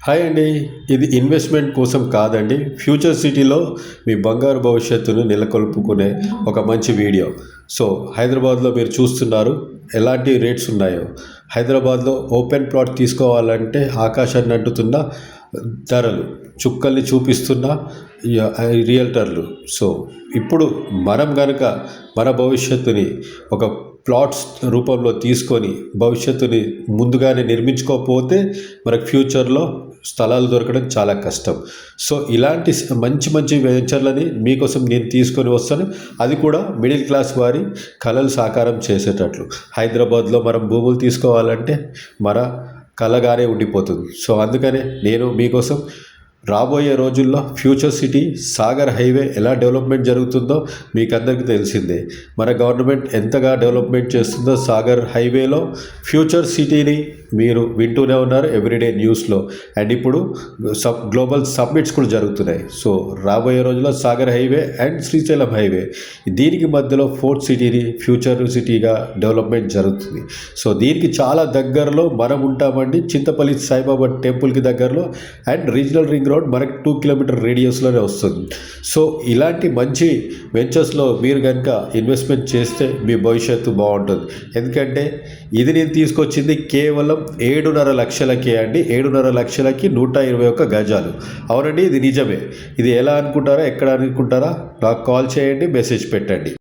Hi అండి. ఇది investment కోసం కాదండి. ఫ్యూచర్ సిటీలో మీ బంగారు భవిష్యత్తును నెలకొల్పుకునే ఒక మంచి వీడియో. సో హైదరాబాద్లో మీరు చూస్తున్నారు ఎలాంటి రేట్స్ ఉన్నాయో. హైదరాబాద్లో ఓపెన్ ప్లాట్ తీసుకోవాలంటే ఆకాశాన్ని అంటుతున్న ధరలు, చుక్కల్ని చూపిస్తున్న రియల్టర్లు. సో ఇప్పుడు మనం గనక మన భవిష్యత్తుని ఒక ప్లాట్స్ రూపంలో తీసుకొని భవిష్యత్తుని ముందుగానే నిర్మించుకోకపోతే మనకు ఫ్యూచర్లో స్థలాలు దొరకడం చాలా కష్టం. సో ఇలాంటి మంచి మంచి వెంచర్లని మీకోసం నేను తీసుకొని వస్తాను. అది కూడా మిడిల్ క్లాస్ వారి కలలు సాకారం చేసేటట్లు. హైదరాబాద్లో మనం భూములు తీసుకోవాలంటే మన కలగానే ఉండిపోతుంది. సో అందుకనే నేను మీకోసం రాబోయే రోజుల్లో ఫ్యూచర్ సిటీ సాగర్ హైవే ఎలా డెవలప్మెంట్ జరుగుతుందో మీకు అందరికీ తెలిసిందే. మన గవర్నమెంట్ ఎంతగా డెవలప్మెంట్ చేస్తుందో సాగర్ హైవేలో ఫ్యూచర్ సిటీని మీరు వింటూనే ఉన్నారు ఎవ్రీడే న్యూస్లో. అండ్ ఇప్పుడు గ్లోబల్ సబ్మిట్స్ కూడా జరుగుతున్నాయి. సో రాబోయే రోజుల్లో Sagar highway and Srisailam highway దీనికి మధ్యలో ఫోర్త్ సిటీని ఫ్యూచర్ సిటీగా డెవలప్మెంట్ జరుగుతుంది. సో దీనికి చాలా దగ్గరలో మనం ఉంటామండి. చింతపల్లి సాయిబాబా టెంపుల్కి దగ్గరలో అండ్ రీజనల్ రింగ్ రోడ్ మనకి 2 కిలోమీటర్ రేడియస్లోనే వస్తుంది. సో ఇలాంటి మంచి వెంచర్స్లో మీరు కనుక ఇన్వెస్ట్మెంట్ చేస్తే మీ భవిష్యత్తు బాగుంటుంది. ఎందుకంటే ఇది నేను తీసుకొచ్చింది కేవలం 7.5 లక్షలకే అండి. 7.5 లక్షలకి 121 గజాలు. అవునండి, ఇది నిజమే. ఇది ఎలా అనుకుంటారా, ఎక్కడ అనుకుంటారా, నాకు కాల్ చేయండి, మెసేజ్ పెట్టండి.